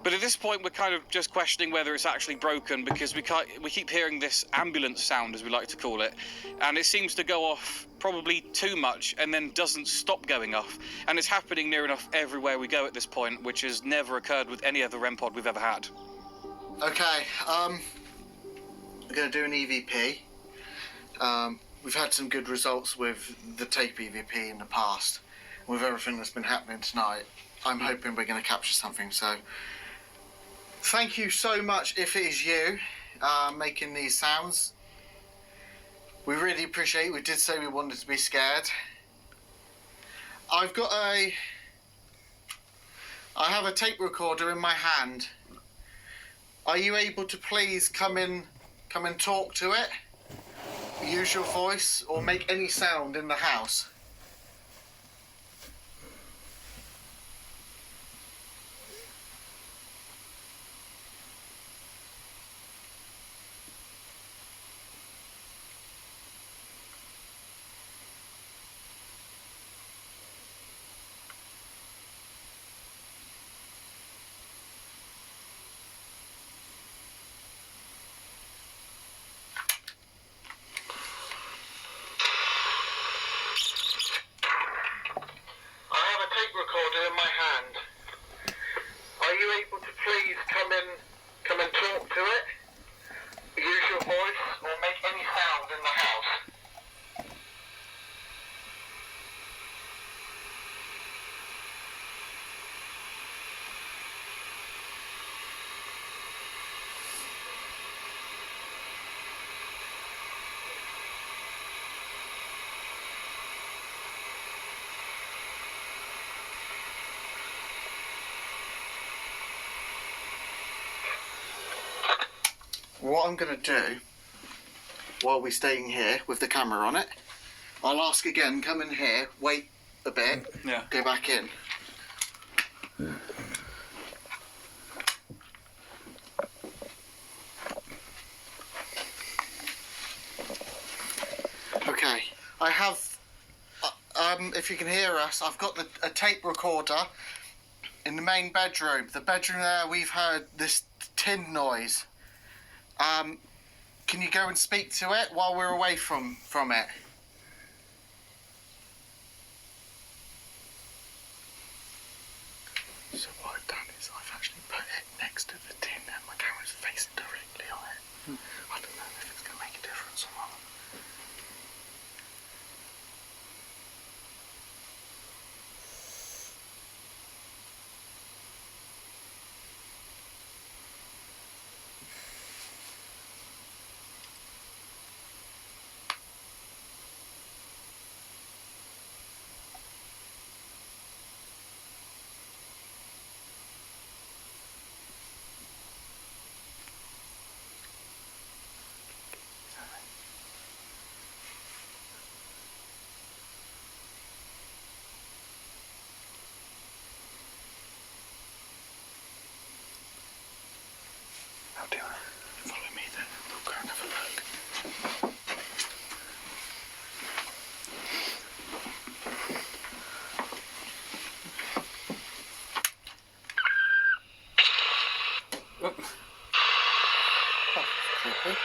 But at this point, we're kind of just questioning whether it's actually broken because we keep hearing this ambulance sound, as we like to call it, and it seems to go off probably too much and then doesn't stop going off. And it's happening near enough everywhere we go at this point, which has never occurred with any other REM pod we've ever had. Okay, we're going to do an EVP. We've had some good results with the tape EVP in the past. With everything that's been happening tonight, I'm hoping we're going to capture something. So, thank you so much if it is you making these sounds. We really appreciate it. We did say we wanted to be scared. I have a tape recorder in my hand. Are you able to please come and talk to it? Use your voice or make any sound in the house. Recorder in my hand. Are you able to please come and talk to it? Use your voice or make any sound in the house. What I'm going to do, while we're staying here with the camera on it, I'll ask again, come in here, wait a bit, go back in. Okay, I have, if you can hear us, I've got a tape recorder in the main bedroom. The bedroom there, we've heard this tin noise. Can you go and speak to it while we're away from it? So what I've done is I've actually put it next to the tin and my camera's facing directly on it. I don't know if it's going to make a difference or not. How do I? Follow me then. We'll go and have a look. Creepy.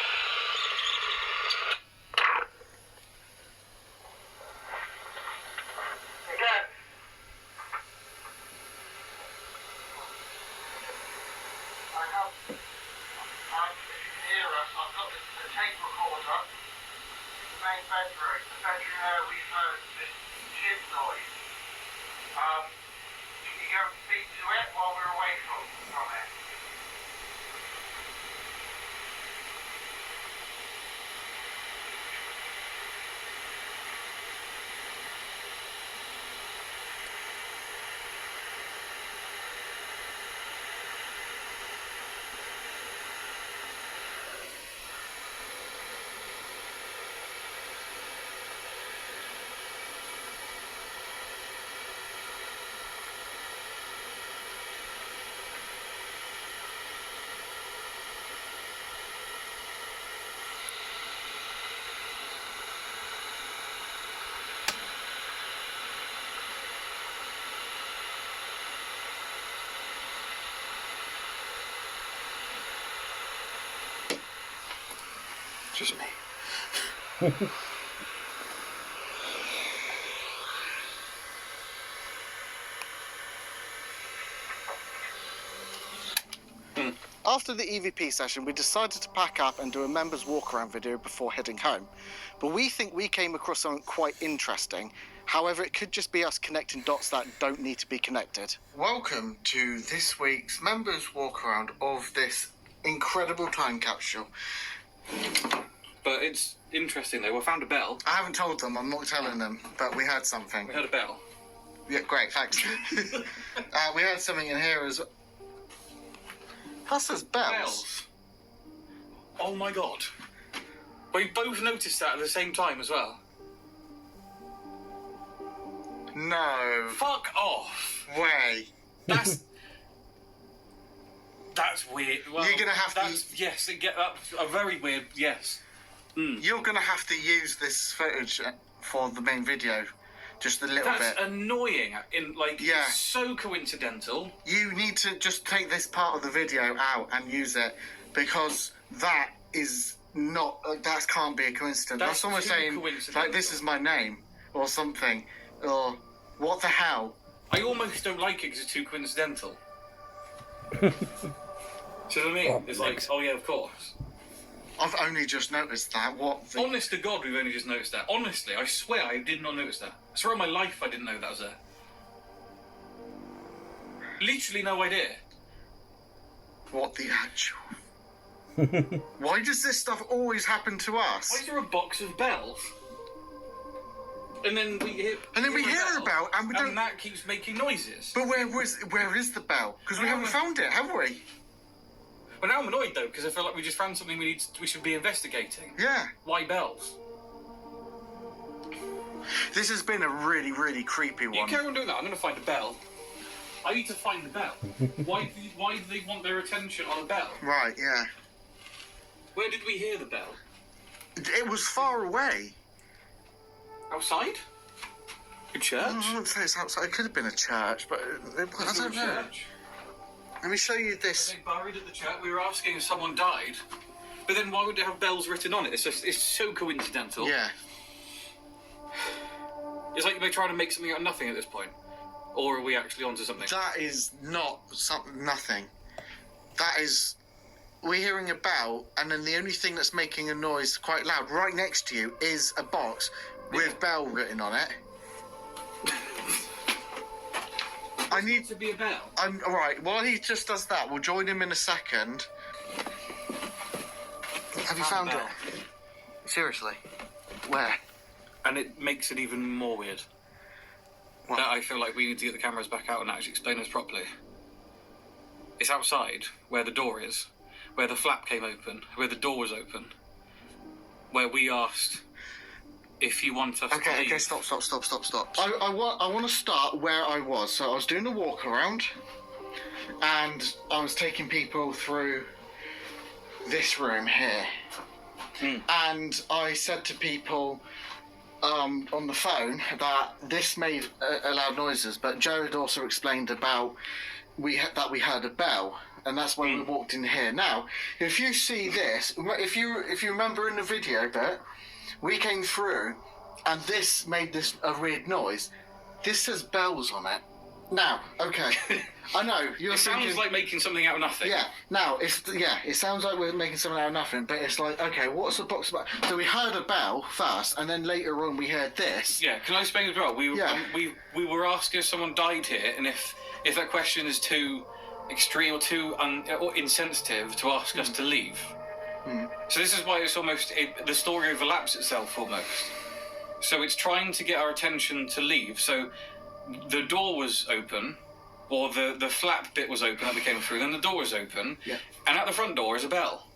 Just me. After the EVP session, we decided to pack up and do a members walk around video before heading home. But we think we came across something quite interesting. However, it could just be us connecting dots that don't need to be connected. Welcome to this week's members walk around of this incredible time capsule. But it's interesting though. We found a bell. I haven't told them, I'm not telling them, but we had something. We heard a bell. Yeah, great, thanks. We had something in here as... That says bells. Oh my god. We both noticed that at the same time as well. No. Fuck off. Way. That's weird. Well, You're gonna have to. Yes, that's a very weird. Yes. You're gonna have to use this footage for the main video, just a little bit. That's annoying. Yeah. It's so coincidental. You need to just take this part of the video out and use it, because that is not. That can't be a coincidence. That's almost saying like this is my name or something, or what the hell. I almost don't like it because it's too coincidental. Do you know what I mean? It's like, oh yeah, of course. I've only just noticed that. Honest to God, we've only just noticed that. Honestly, I swear I did not notice that. I swear on my life I didn't know that was there. Literally no idea. What the actual... Why does this stuff always happen to us? Why is there a box of bells? And then we hear... a bell, and we don't... And that keeps making noises. But where is the bell? Because we haven't found it, have we? Well, now I'm annoyed, though, because I feel like we just found something we should be investigating. Yeah. Why bells? This has been a really, really creepy one. You carry on doing that. I'm going to find a bell. I need to find the bell. Why do they want their attention on a bell? Right, yeah. Where did we hear the bell? It was far away. Outside? A church? I wouldn't say it's outside. It could have been a church, but I don't know. Let me show you this. Are they buried at the church? We were asking if someone died. But then why would it have bells written on it? It's so coincidental. Yeah. It's like they're trying to make something out of nothing at this point. Or are we actually onto something? That is not nothing. That is... We're hearing a bell, and then the only thing that's making a noise quite loud right next to you is a box with bell written on it. I need to be a bell. I'm all right. While he just does that, we'll join him in a second. Have you found it? Seriously? Where? And it makes it even more weird. What? That I feel like we need to get the cameras back out and actually explain this properly. It's outside, where the door is, where the flap came open, where the door was open, where we asked if you want us to leave. Okay, stop. I want to start where I was. So I was doing a walk around, and I was taking people through this room here. And I said to people on the phone that this made loud noises, but Joe had also explained about that we heard a bell, and that's when we walked in here. Now, if you see this, if you remember in the video bit, we came through, and this made a weird noise. This says bells on it. Now, okay, I know you're thinking. It sounds like making something out of nothing. Yeah. Now, it sounds like we're making something out of nothing, but it's like, okay, what's the box about? So we heard a bell first, and then later on we heard this. Yeah. Can I explain as well? We were asking if someone died here, and if that question is too extreme or too or insensitive to ask us to leave. So this is why it's almost the story overlaps itself almost. So it's trying to get our attention to leave. So the door was open, or the flap bit was open that we came through, then the door was open, and at the front door is a bell.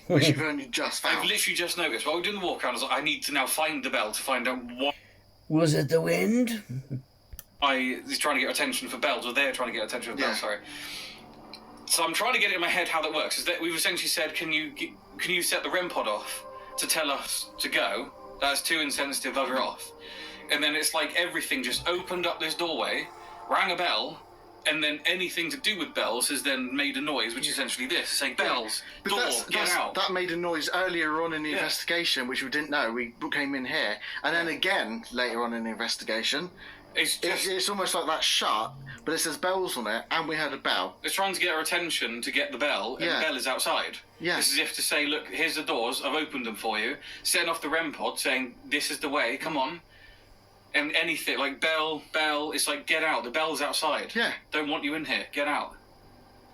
Which you've only just found. I've literally just noticed. While we're doing the walk around, I was like, I need to now find the bell to find out what... Was it the wind? I was trying to get attention for bells, or they're trying to get attention for bells, sorry. So I'm trying to get it in my head how that works. Is that we've essentially said, can you set the REM pod off to tell us to go? That's too insensitive, bugger off. And then it's like everything just opened up this doorway, rang a bell, and then anything to do with bells has then made a noise, which is essentially this, saying bells, door, get out. That made a noise earlier on in the investigation, which we didn't know. We came in here, and then again later on in the investigation. It's almost like that shut, but it says bells on it, and we heard a bell. It's trying to get our attention to get the bell, and the bell is outside. Yeah. This is if to say, look, here's the doors, I've opened them for you, setting off the REM pod, saying, this is the way, come on. And anything, like bell, it's like, get out, the bell's outside. Yeah. Don't want you in here, get out.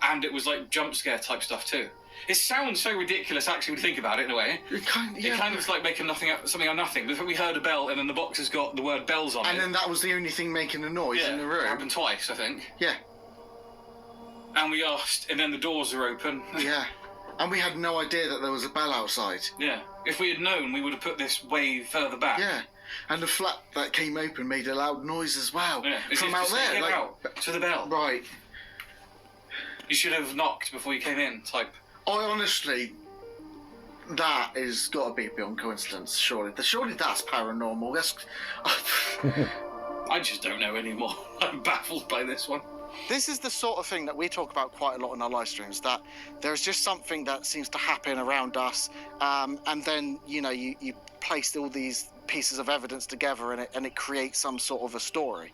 And it was like jump scare type stuff too. It sounds so ridiculous actually when you think about it in a way. It kind of like making something out of nothing. But we heard a bell and then the box has got the word bells on it. And then that was the only thing making a noise in the room. It happened twice, I think. Yeah. And we asked, and then the doors are open. Yeah. And we had no idea that there was a bell outside. Yeah. If we had known, we would have put this way further back. Yeah. And the flap that came open made a loud noise as well. Yeah. From out there. Get out to the bell. Right. You should have knocked before you came in, type. I honestly, that is got to be beyond coincidence, surely. Surely that's paranormal. That's... I just don't know anymore. I'm baffled by this one. This is the sort of thing that we talk about quite a lot in our live streams, that there's just something that seems to happen around us, and then, you place all these pieces of evidence together and it creates some sort of a story.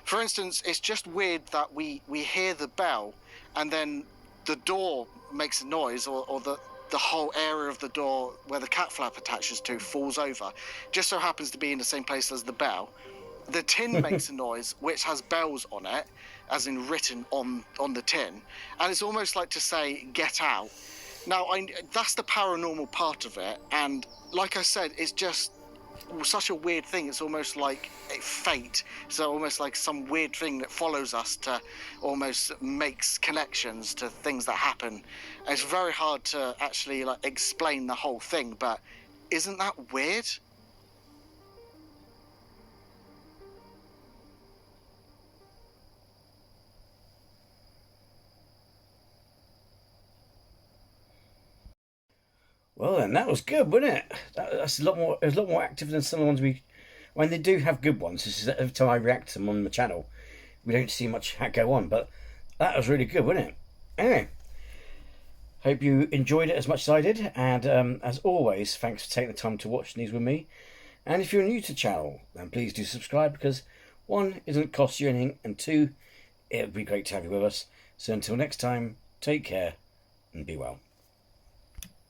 For instance, it's just weird that we hear the bell and then the door makes a noise, or the whole area of the door where the cat flap attaches to falls over. Just so happens to be in the same place as the bell. The tin makes a noise which has bells on it, as in written on the tin, and it's almost like to say, get out. Now, that's the paranormal part of it, and like I said, it's just such a weird thing. It's almost like fate. So almost like some weird thing that follows us to almost makes connections to things that happen. And it's very hard to actually explain the whole thing, but isn't that weird? Well, then that was good, wasn't it? That's a lot more. It was a lot more active than some of the ones when they do have good ones. This is every time I react to them on the channel, we don't see much go on. But that was really good, wasn't it? Anyway, Hope you enjoyed it as much as I did, and as always, thanks for taking the time to watch these with me. And if you're new to the channel, then please do subscribe, because one, it doesn't cost you anything, and two, it would be great to have you with us. So until next time, take care and be well.